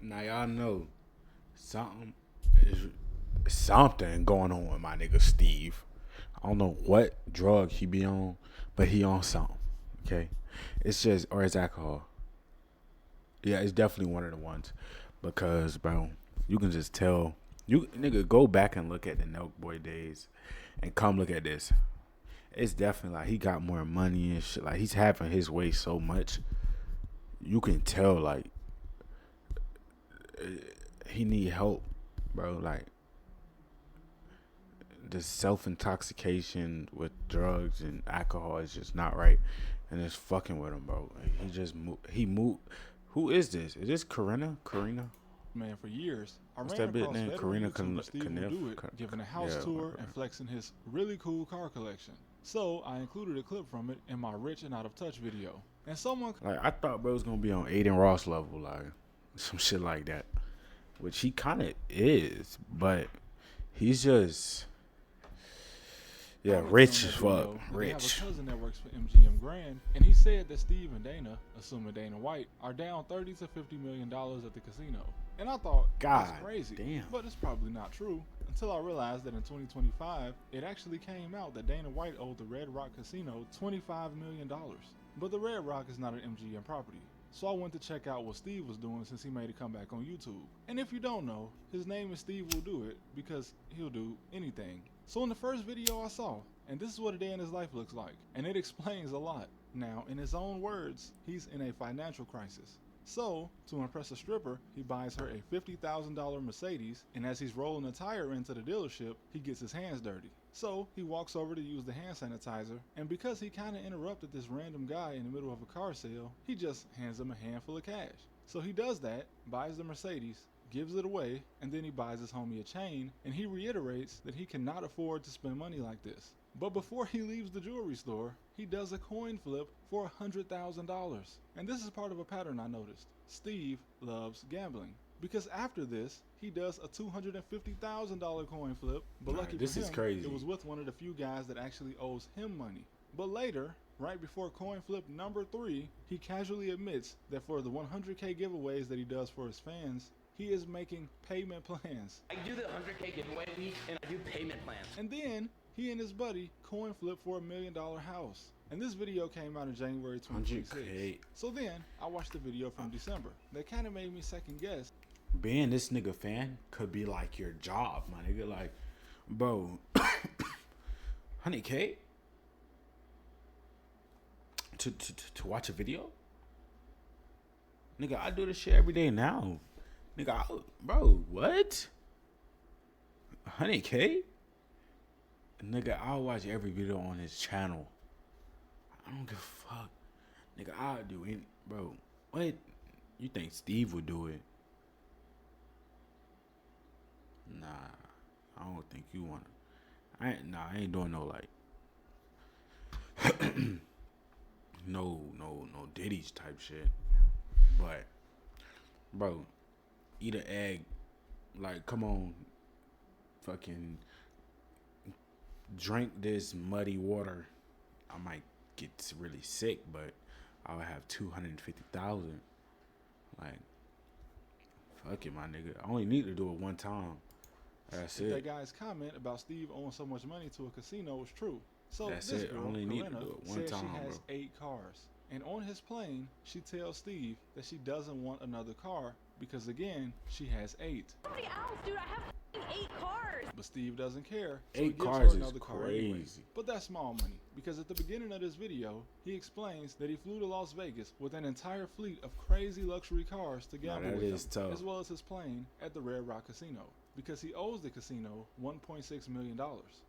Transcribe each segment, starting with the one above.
Now y'all know something is something going on with my nigga Steve. I don't know what drug he be on, but he on something. Okay, it's just or it's alcohol. Yeah, it's definitely one of the ones because bro, you can just tell. You nigga go back and look at the Nelk Boy days, and come look at this. It's definitely like he got more money and shit. Like he's having his way so much. You can tell like he need help, bro. Like the self intoxication with drugs and alcohol is just not right, and it's fucking with him, bro. He just moved. He moved. Who is this? Is this Karina? Karina? Man, for years, I What's ran that bitch across name? veteran Karina YouTuber Stevewilldoit giving a house tour and flexing his really cool car collection. So I included a clip from it in my Rich and Out of Touch video. And someone like I thought bro was gonna be on Aiden Ross level, like some shit like that, which he kind of is, but he's just rich as fuck. They have a Rich. cousin that works for MGM Grand, and he said that Steve and Dana, assuming Dana White, are down $30 to $50 million at the casino. And I thought, God that's crazy. damn. But it's probably not true. Until I realized that in 2025, it actually came out that Dana White owed the Red Rock Casino $25 million. But the Red Rock is not an MGM property. So I went to check out what Steve was doing since he made a comeback on YouTube. And if you don't know, his name is Stevewilldoit because he'll do anything. So in the first video I saw, and this is what a day in his life looks like, and it explains a lot. Now, in his own words, he's in a financial crisis. So, to impress a stripper, he buys her a $50,000 Mercedes, and as he's rolling the tire into the dealership, he gets his hands dirty. So, he walks over to use the hand sanitizer, and because he kinda interrupted this random guy in the middle of a car sale, he just hands him a handful of cash. So he does that, buys the Mercedes, gives it away, and then he buys his homie a chain, and he reiterates that he cannot afford to spend money like this. But before he leaves the jewelry store, he does a coin flip for $100,000. And this is part of a pattern I noticed. Steve loves gambling. Because after this, he does a $250,000 coin flip, but lucky this for is him, crazy. it was with one of the few guys that actually owes him money. But later, right before coin flip number 3, he casually admits that for the 100K giveaways that he does for his fans, he is making payment plans. I do the 100K giveaway week and I do payment plans. And then he and his buddy coin flip for $1 million house. And this video came out in January 2026. 100K. So then I watched the video from December. That kind of made me second guess. Being this nigga fan could be like your job, my nigga. Like, bro, 100K to watch a video, nigga. I do this shit every day now, nigga. Bro, what? 100K, nigga. I'll watch every video on his channel. I don't give a fuck, nigga. I'll do any, bro. What? You think Steve would do it? Nah, I don't think you wanna. I ain't doing no like no Diddy's type shit. But bro, eat an egg. Like, come on, fucking drink this muddy water. I might get really sick, but I'll have 250,000. Like, fuck it, my nigga. I only need to do it one time. That's if it. that guy's comment about Steve owing so much money to a casino was true. So That's this it. girl, Only need to Corinna, do it one says time, she has bro. 8 cars. And on his plane, she tells Steve that she doesn't want another car because, again, she has 8. Somebody else, dude. I have 8 cars. But Steve doesn't care, so 8 he gives cars her is another car anyway. crazy. But that's small money, because at the beginning of this video, he explains that he flew to Las Vegas with an entire fleet of crazy luxury cars to gamble that with is him, tough. as well as his plane at the Red Rock Casino, because he owes the casino $1.6 million,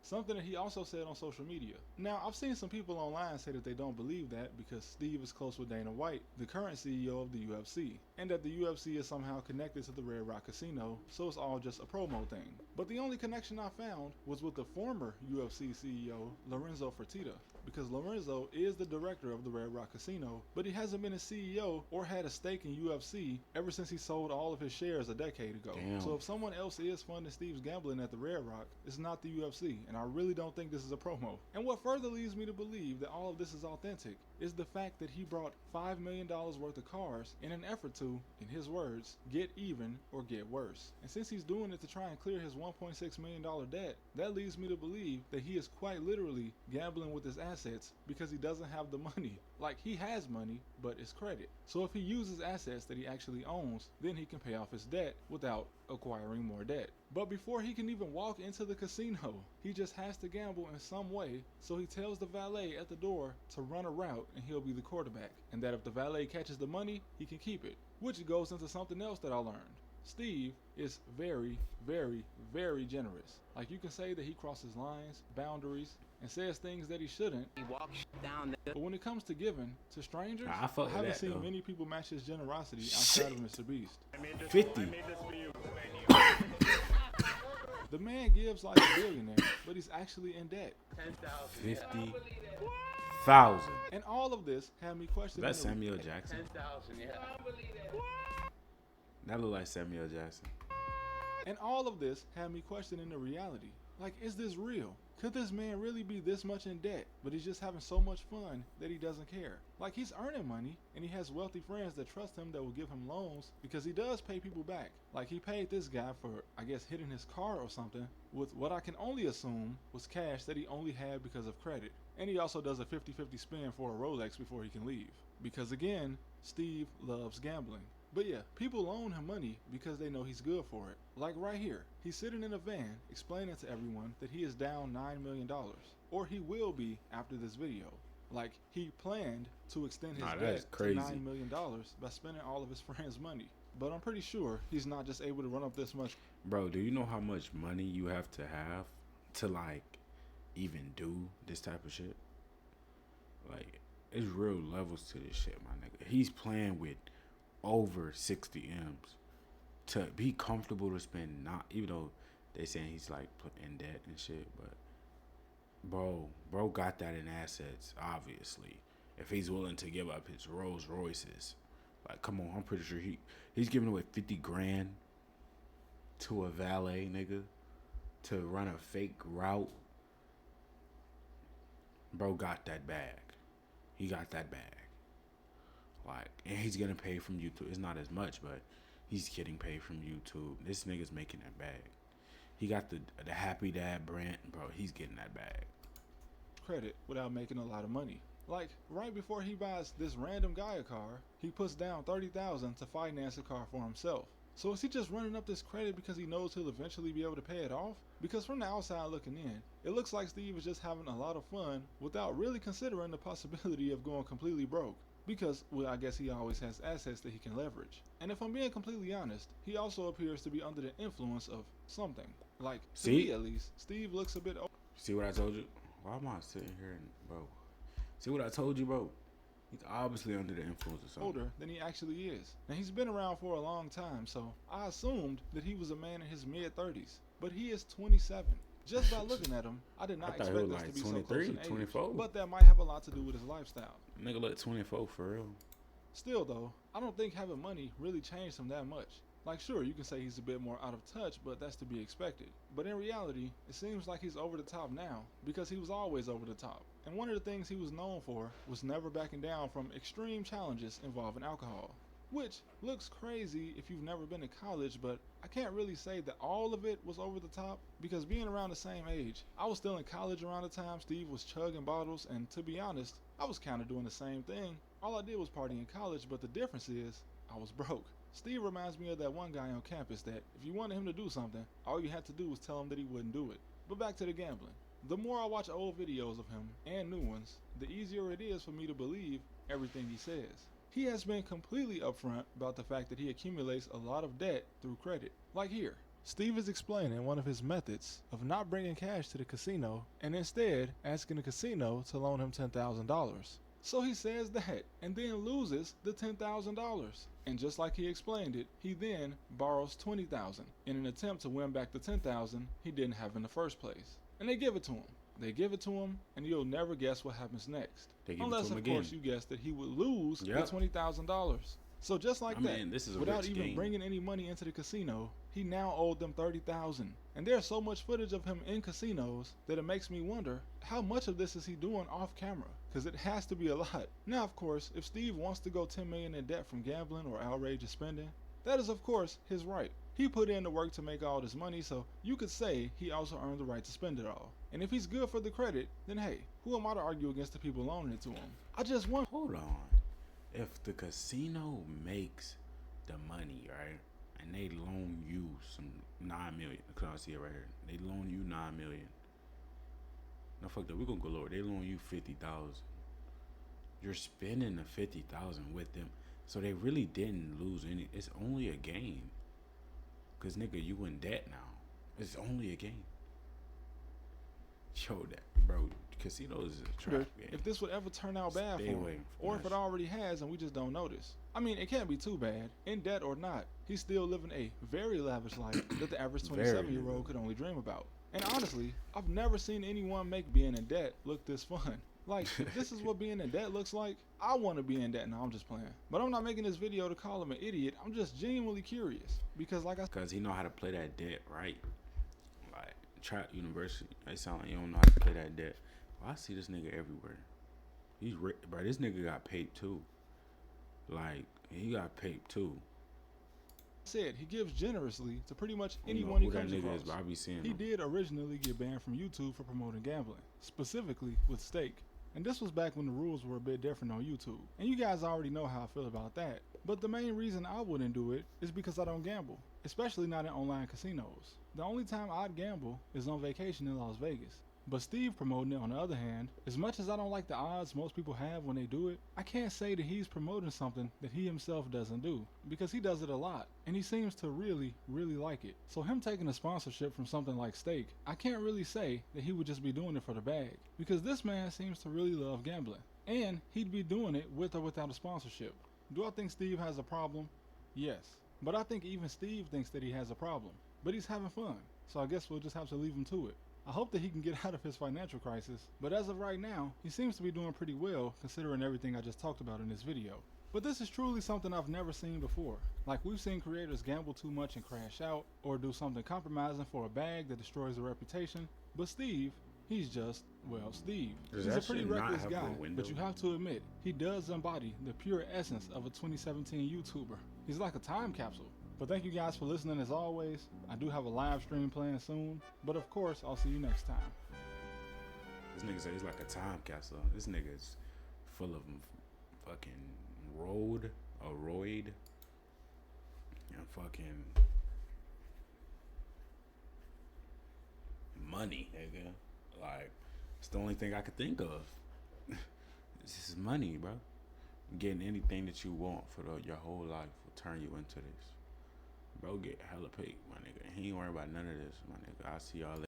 something that he also said on social media. Now, I've seen some people online say that they don't believe that because Steve is close with Dana White, the current CEO of the UFC, and that the UFC is somehow connected to the Red Rock Casino, so it's all just a promo thing. But the only connection I found was with the former UFC CEO, Lorenzo Fertitta, because Lorenzo is the director of the Red Rock Casino, but he hasn't been a CEO or had a stake in UFC ever since he sold all of his shares a decade ago. Damn. So if someone else is funding Steve's gambling at the Red Rock, it's not the UFC, and I really don't think this is a promo. And what further leads me to believe that all of this is authentic is the fact that he brought $5 million worth of cars in an effort to, in his words, get even or get worse. And since he's doing it to try and clear his $1.6 million debt, that leads me to believe that he is quite literally gambling with his assets because he doesn't have the money. Like, he has money, but it's credit. So if he uses assets that he actually owns, then he can pay off his debt without acquiring more debt. But before he can even walk into the casino, he just has to gamble in some way, so he tells the valet at the door to run a route and he'll be the quarterback, and that if the valet catches the money, he can keep it. Which goes into something else that I learned. Steve is very, very, very generous. Like, you can say that he crosses lines, boundaries, and says things that he shouldn't. He walks down there. But when it comes to giving to strangers, I fuck with haven't that, seen though. many people match his generosity outside of Mr. Beast. 50. The man gives like a billionaire, but he's actually in debt. 10,000. 50,000. And all of this had me questioning. That's Samuel Jackson. 10,000, yeah. That look like Samuel Jackson. And all of this had me questioning the reality. Like, is this real? Could this man really be this much in debt, but he's just having so much fun that he doesn't care? Like, he's earning money, and he has wealthy friends that trust him that will give him loans because he does pay people back. Like, he paid this guy for, I guess, hitting his car or something with what I can only assume was cash that he only had because of credit. And he also does a 50-50 spin for a Rolex before he can leave. Because again, Steve loves gambling. But yeah, people loan him money because they know he's good for it. Like right here, he's sitting in a van explaining to everyone that he is down $9 million. Or he will be after this video. Like, he planned to extend his debt to $9 million by spending all of his friends' money. But I'm pretty sure he's not just able to run up this much. Bro, do you know how much money you have to like even do this type of shit? Like, it's real levels to this shit, my nigga. He's playing with over 60 M's to be comfortable to spend, not even though they saying he's like put in debt and shit, but bro got that in assets, obviously. If he's willing to give up his Rolls Royces, like, come on, I'm pretty sure he's giving away 50 grand to a valet, nigga, to run a fake route. Bro got that bag. He got that bag. Like, and he's getting paid from YouTube. It's not as much, but he's getting paid from YouTube. This nigga's making that bag. He got the Happy Dad brand, bro. He's getting that bag. Credit without making a lot of money. Like, right before he buys this random guy a car, he puts down $30,000 to finance a car for himself. So is he just running up this credit because he knows he'll eventually be able to pay it off? Because from the outside looking in, it looks like Steve is just having a lot of fun without really considering the possibility of going completely broke. Because, well, I guess he always has assets that he can leverage. And if I'm being completely honest, he also appears to be under the influence of something. Like, to me at least, Steve looks a bit old. See what I told you? Why am I sitting here and, bro? See what I told you, bro? He's obviously under the influence of something. Older than he actually is. Now, he's been around for a long time, so I assumed that he was a man in his mid-30s. But he is 27. Just by looking at him, I did not expect us like to be 23, so close in age. 24. But that might have a lot to do with his lifestyle. Nigga look 24 for real. Still though, I don't think having money really changed him that much. Like, sure, you can say he's a bit more out of touch, but that's to be expected. But in reality, it seems like he's over the top now, because he was always over the top. And one of the things he was known for was never backing down from extreme challenges involving alcohol. Which looks crazy if you've never been to college, but I can't really say that all of it was over the top, because being around the same age, I was still in college around the time Steve was chugging bottles, and to be honest, I was kind of doing the same thing. All I did was party in college, but the difference is, I was broke. Steve reminds me of that one guy on campus that if you wanted him to do something, all you had to do was tell him that he wouldn't do it. But back to the gambling. The more I watch old videos of him, and new ones, the easier it is for me to believe everything he says. He has been completely upfront about the fact that he accumulates a lot of debt through credit. Like here, Steve is explaining one of his methods of not bringing cash to the casino and instead asking the casino to loan him $10,000. So he says that and then loses the $10,000. And just like he explained it, he then borrows $20,000 in an attempt to win back the $10,000 he didn't have in the first place. And they give it to him. They give it to him, and you'll never guess what happens next. They give it Unless, to him of course, again. you guess that he would lose the Yep. $20,000. So just like that, mean, this is a without rich even game. bringing any money into the casino, he now owed them $30,000. And there's so much footage of him in casinos that it makes me wonder, how much of this is he doing off camera? Because it has to be a lot. Now, of course, if Steve wants to go $10 million in debt from gambling or outrageous spending, that is, of course, his right. He put in the work to make all this money, so you could say he also earned the right to spend it all. And if he's good for the credit, then hey, who am I to argue against the people loaning it to him? I just want. Hold on. If the casino makes the money, right, and they loan you some $9 million, because I see it right here. They loan you $9 million. No, fuck that. We're gonna go lower. They loan you $50,000. You're spending the $50,000 with them, so they really didn't lose any. It's only a game. Cause nigga, you in debt now. It's only a game. Yo, that bro, casinos is a trap game. If this would ever turn out bad Stay for away him, from or if that it already has and we just don't notice. I mean, it can't be too bad. In debt or not, he's still living a very lavish life that the average 27-year-old could only dream about. And honestly, I've never seen anyone make being in debt look this fun. Like, if this is what being in debt looks like, I want to be in debt. No, I'm just playing. But I'm not making this video to call him an idiot. I'm just genuinely curious. Because like I said, Cause he know how to play that debt right. Like Trap University, they sound like you don't know how to play that debt. Well, I see this nigga everywhere. He's bro. This nigga got paid too. Like he got paid too. he gives generously to pretty much I don't know anyone he who that comes nigga across. is, but I be seeing He him. did originally get banned from YouTube for promoting gambling, specifically with stake. And this was back when the rules were a bit different on YouTube. And you guys already know how I feel about that. But the main reason I wouldn't do it is because I don't gamble, especially not in online casinos. The only time I'd gamble is on vacation in Las Vegas. But Steve promoting it, on the other hand, as much as I don't like the odds most people have when they do it, I can't say that he's promoting something that he himself doesn't do, because he does it a lot, and he seems to really, really like it. So him taking a sponsorship from something like Stake, I can't really say that he would just be doing it for the bag, because this man seems to really love gambling, and he'd be doing it with or without a sponsorship. Do I think Steve has a problem? Yes. But I think even Steve thinks that he has a problem, but he's having fun, so I guess we'll just have to leave him to it. I hope that he can get out of his financial crisis, but as of right now, he seems to be doing pretty well considering everything I just talked about in this video. But this is truly something I've never seen before. Like, we've seen creators gamble too much and crash out, or do something compromising for a bag that destroys their reputation, but Steve, he's just, well, Steve. He's a pretty reckless guy, but you have to admit, he does embody the pure essence of a 2017 YouTuber. He's like a time capsule. But thank you guys for listening as always. I do have a live stream planned soon, but of course, I'll see you next time. This nigga said he's like a time capsule. This nigga is full of fucking roid, and fucking money, nigga. Like, it's the only thing I could think of. This is money, bro. Getting anything that you want for your whole life will turn you into this. Bro, get hella paid, my nigga. He ain't worried about none of this, my nigga. I'll see y'all later.